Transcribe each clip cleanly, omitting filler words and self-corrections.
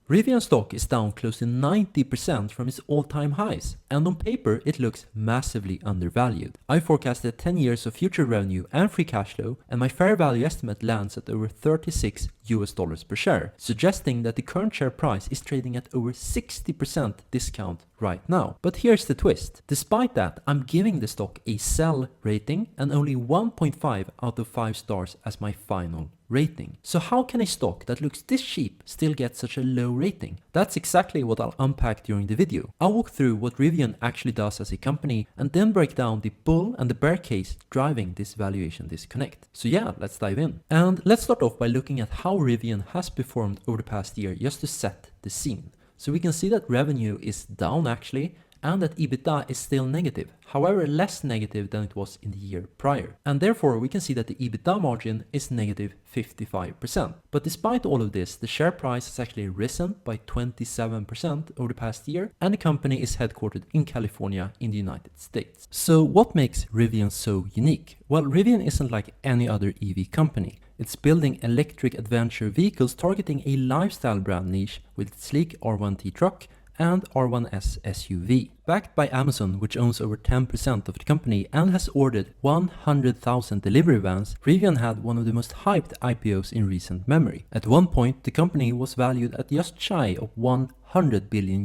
Rivian stock is down close to 90% from its all-time highs, and on paper it looks massively undervalued. I forecasted 10 years of future revenue and free cash flow, and my fair value estimate lands at over $36 per share, suggesting that the current share price is trading at over 60% discount right now. But here's the twist. Despite that, I'm giving the stock a sell rating and only 1.5 out of 5 stars as my final rating. So how can a stock that looks this cheap still get such a low rating? That's exactly what I'll unpack during the video. I'll walk through what Rivian actually does as a company and then break down the bull and the bear case driving this valuation disconnect. So yeah, let's dive in. And let's start off by looking at how Rivian has performed over the past year just to set the scene. So we can see that revenue is down actually, and that EBITDA is still negative, however less negative than it was in the year prior. And therefore we can see that the EBITDA margin is negative 55%. But despite all of this, the share price has actually risen by 27% over the past year, and the company is headquartered in California in the United States. So what makes Rivian so unique? Well, Rivian isn't like any other EV company. It's building electric adventure vehicles targeting a lifestyle brand niche with its sleek R1T truck and R1S SUV. Backed by Amazon, which owns over 10% of the company and has ordered 100,000 delivery vans, Rivian had one of the most hyped IPOs in recent memory. At one point, the company was valued at just shy of $100 billion.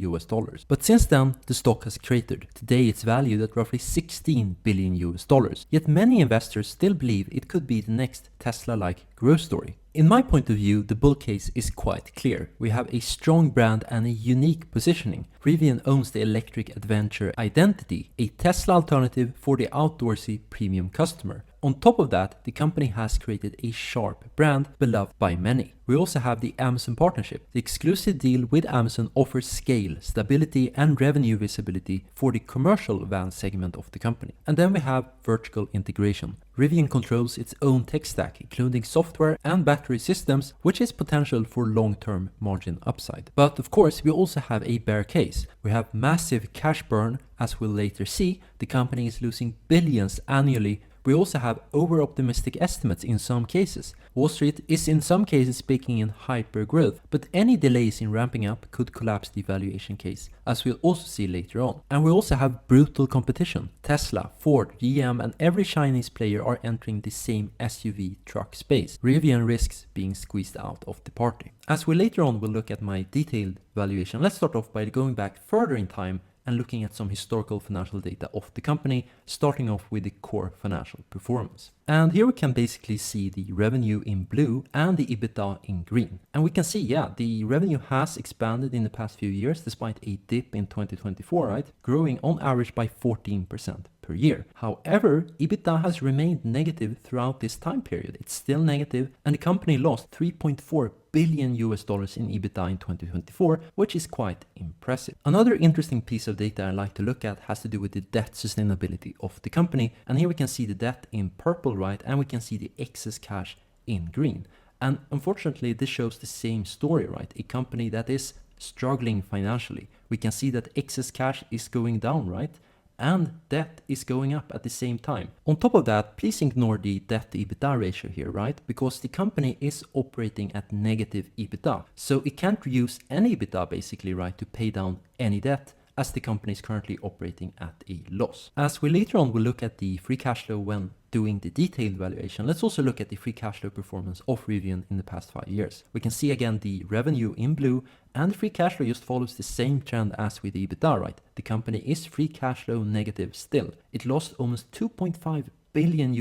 But since then, the stock has cratered. Today it's valued at roughly $16 billion. Yet many investors still believe it could be the next Tesla-like growth story. In my point of view, the bull case is quite clear. We have a strong brand and a unique positioning. Rivian owns the electric adventure identity, a Tesla alternative for the outdoorsy premium customer. On top of that, the company has created a sharp brand beloved by many. We also have the Amazon partnership. The exclusive deal with Amazon offers scale, stability and revenue visibility for the commercial van segment of the company. And then we have vertical integration. Rivian controls its own tech stack, including software and battery systems, which is potential for long-term margin upside. But of course, we also have a bear case. We have massive cash burn. As we'll later see, the company is losing billions annually. We also have over-optimistic estimates in some cases. Wall Street is in some cases speaking in hyper-growth, but any delays in ramping up could collapse the valuation case, as we'll also see later on. And we also have brutal competition. Tesla, Ford, GM and every Chinese player are entering the same SUV truck space. Rivian risks being squeezed out of the party. As we later on will look at my detailed valuation, let's start off by going back further in time and looking at some historical financial data of the company, starting off with the core financial performance. And here we can basically see the revenue in blue and the EBITDA in green. And we can see, yeah, the revenue has expanded in the past few years despite a dip in 2024, right? Growing on average by 14% per year. However, EBITDA has remained negative throughout this time period. It's still negative, and the company lost $3.4 billion in EBITDA in 2024, which is quite impressive. Another interesting piece of data I like to look at has to do with the debt sustainability of the company. And here we can see the debt in purple, right? And we can see the excess cash in green. And unfortunately, this shows the same story, right? A company that is struggling financially. We can see that excess cash is going down, right? And debt is going up at the same time. On top of that, please ignore the debt to EBITDA ratio here, right? Because the company is operating at negative EBITDA. So it can't use any EBITDA basically, right, to pay down any debt, as the company is currently operating at a loss. As we later on will look at the free cash flow when doing the detailed valuation, let's also look at the free cash flow performance of Rivian in the past 5 years. We can see again the revenue in blue, and the free cash flow just follows the same trend as with the EBITDA, right? The company is free cash flow negative still. It lost almost $2.5 billion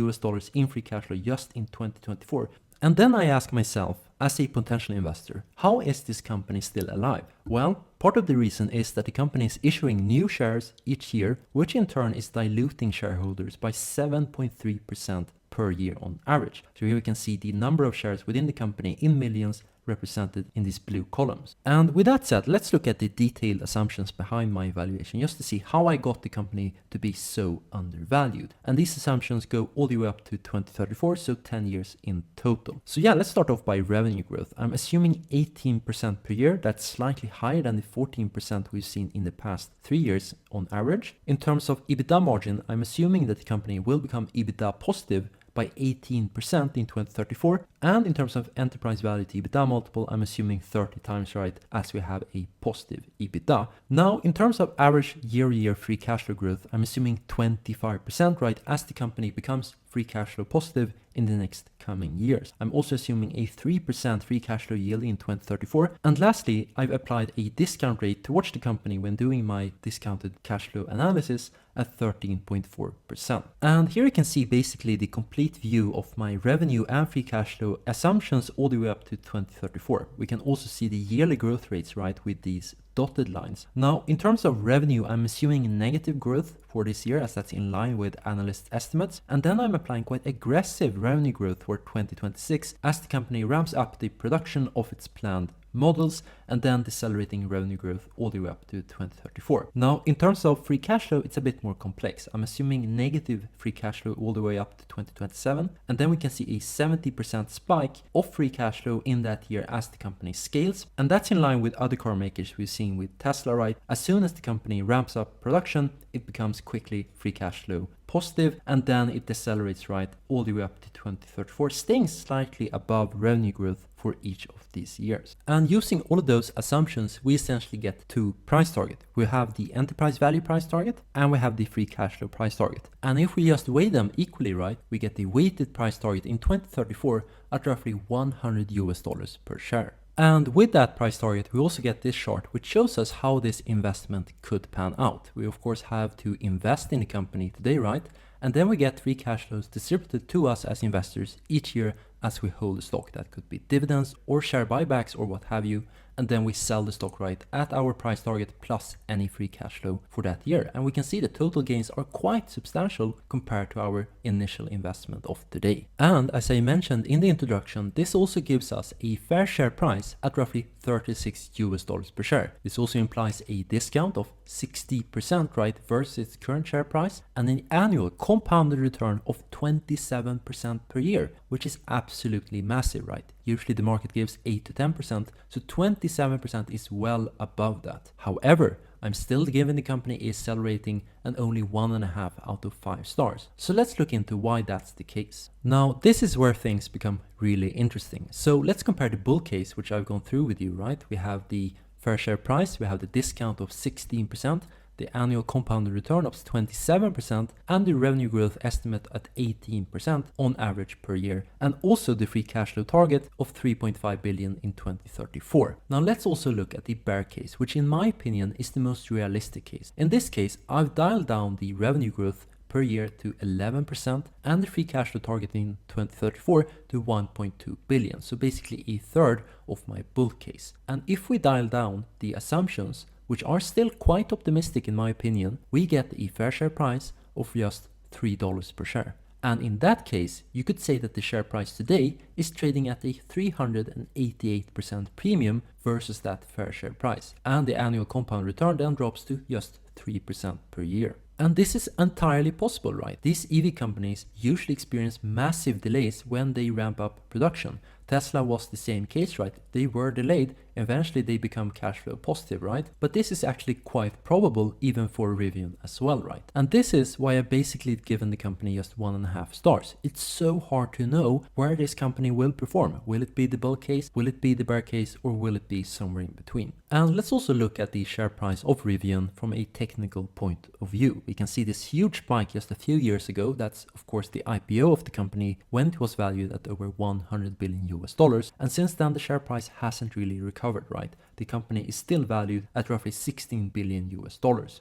in free cash flow just in 2024. And then I ask myself, as a potential investor, how is this company still alive? Well, part of the reason is that the company is issuing new shares each year, which in turn is diluting shareholders by 7.3% per year on average. So here we can see the number of shares within the company in millions represented in these blue columns. And with that said, let's look at the detailed assumptions behind my valuation just to see how I got the company to be so undervalued. And these assumptions go all the way up to 2034, so 10 years in total. So yeah, let's start off by revenue growth. I'm assuming 18% per year. That's slightly higher than the 14% we've seen in the past 3 years on average. In terms of EBITDA margin, I'm assuming that the company will become EBITDA positive by 18% in 2034, And in terms of enterprise value to EBITDA multiple, I'm assuming 30 times, right, as we have a positive EBITDA. Now, in terms of average year-to-year free cash flow growth, I'm assuming 25%, right, as the company becomes free cash flow positive in the next coming years. I'm also assuming a 3% free cash flow yield in 2034. And lastly, I've applied a discount rate towards the company when doing my discounted cash flow analysis at 13.4%. And here you can see basically the complete view of my revenue and free cash flow assumptions all the way up to 2034. We can also see the yearly growth rates, right, with these dotted lines. Now, in terms of revenue, I'm assuming negative growth for this year as that's in line with analyst estimates. And then I'm applying quite aggressive revenue growth for 2026 as the company ramps up the production of its planned models and then decelerating revenue growth all the way up to 2034. Now, in terms of free cash flow, it's a bit more complex. I'm assuming negative free cash flow all the way up to 2027. And then we can see a 70% spike of free cash flow in that year as the company scales. And that's in line with other car makers we've seen with Tesla, right? As soon as the company ramps up production, it becomes quickly free cash flow positive, and then it decelerates, right, all the way up to 2034, staying slightly above revenue growth for each of these years. And using all of those assumptions, we essentially get two price targets. We have the enterprise value price target and we have the free cash flow price target. And if we just weigh them equally, right, we get the weighted price target in 2034 at roughly $100 per share. And with that price target, we also get this chart, which shows us how this investment could pan out. We of course have to invest in the company today, right? And then we get free cash flows distributed to us as investors each year as we hold the stock. That could be dividends or share buybacks or what have you. And then we sell the stock, right, at our price target plus any free cash flow for that year. And we can see the total gains are quite substantial compared to our initial investment of today. And as I mentioned in the introduction, this also gives us a fair share price at roughly $36 per share. This also implies a discount of 60%, right, versus its current share price, and an annual compounded return of 27% per year, which is absolutely massive, right? Usually the market gives 8 to 10%, so 27% is well above that. However, I'm still given the company a sell rating and only 1.5 out of 5 stars. So let's look into why that's the case. Now, this is where things become really interesting. So let's compare the bull case, which I've gone through with you, right? We have the fair share price, we have the discount of 16%, the annual compounded return of 27%, and the revenue growth estimate at 18% on average per year, and also the free cash flow target of 3.5 billion in 2034. Now let's also look at the bear case, which in my opinion is the most realistic case. In this case, I've dialed down the revenue growth per year to 11% and the free cash flow target in 2034 to 1.2 billion. So basically a third of my bull case. And if we dial down the assumptions, which are still quite optimistic in my opinion, we get a fair share price of just $3 per share. And in that case, you could say that the share price today is trading at a 388% premium versus that fair share price. And the annual compound return then drops to just 3% per year. And this is entirely possible, right? These EV companies usually experience massive delays when they ramp up production. Tesla was the same case, right? They were delayed, eventually they become cash flow positive, right? But this is actually quite probable even for Rivian as well, right? And this is why I basically given the company just 1.5 stars. It's so hard to know where this company will perform. Will it be the bull case? Will it be the bear case? Or will it be somewhere in between? And let's also look at the share price of Rivian from a technical point of view. We can see this huge spike just a few years ago. That's of course the IPO of the company when it was valued at over $100 billion. And since then the share price hasn't really recovered, right? The company is still valued at roughly $16 billion.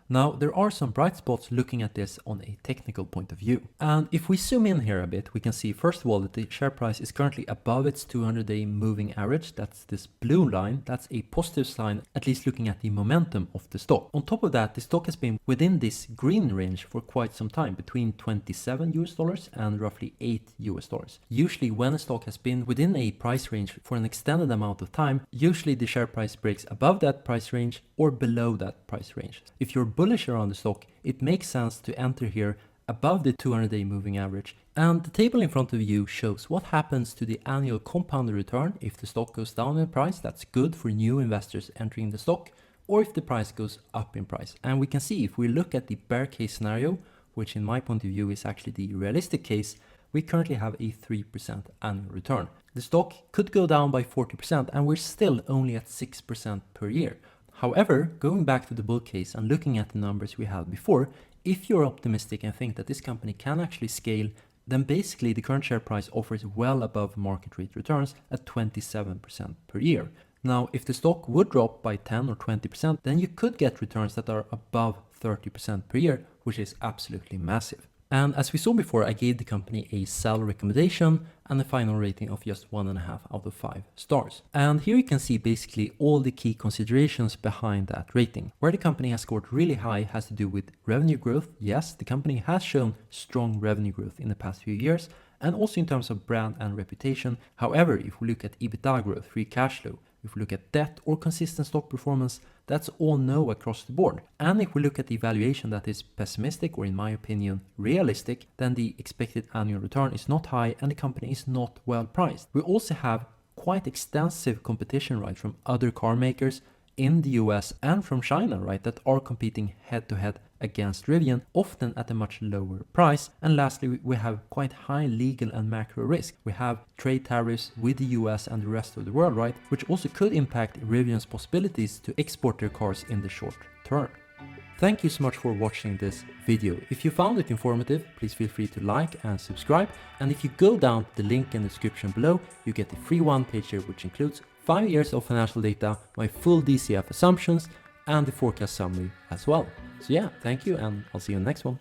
Now there are some bright spots looking at this on a technical point of view. And if we zoom in here a bit, we can see first of all that the share price is currently above its 200-day moving average. That's this blue line. That's a positive sign, at least looking at the momentum of the stock. On top of that, the stock has been within this green range for quite some time, between $27 and roughly $8. Usually when a stock has been within a price range for an extended amount of time, usually the share price breaks above that price range or below that price range. If you're bullish around the stock, it makes sense to enter here above the 200-day moving average. And the table in front of you shows what happens to the annual compounded return if the stock goes down in price. That's good for new investors entering the stock, or if the price goes up in price. And we can see if we look at the bear case scenario, which in my point of view is actually the realistic case, we currently have a 3% annual return. The stock could go down by 40% and we're still only at 6% per year. However, going back to the bull case and looking at the numbers we had before, if you're optimistic and think that this company can actually scale, then basically the current share price offers well above market rate returns at 27% per year. Now, if the stock would drop by 10 or 20%, then you could get returns that are above 30% per year, which is absolutely massive. And as we saw before, I gave the company a sell recommendation and a final rating of just 1.5 out of 5 stars. And here you can see basically all the key considerations behind that rating. Where the company has scored really high has to do with revenue growth. Yes, the company has shown strong revenue growth in the past few years, and also in terms of brand and reputation. However, if we look at EBITDA growth, free cash flow, if we look at debt or consistent stock performance, that's all no across the board. And if we look at the valuation that is pessimistic or in my opinion realistic, then the expected annual return is not high and the company is not well priced. We also have quite extensive competition, right, from other car makers in the US and from China, right, that are competing head to head against Rivian, often at a much lower price. And lastly, we have quite high legal and macro risk. We have trade tariffs with the US and the rest of the world, right, which also could impact Rivian's possibilities to export their cars in the short term. Thank you so much for watching this video. If you found it informative, please feel free to like and subscribe. And if you go down to the link in the description below, you get the free one-pager which includes 5 years of financial data, my full DCF assumptions, and the forecast summary as well. So yeah, thank you and I'll see you in the next one.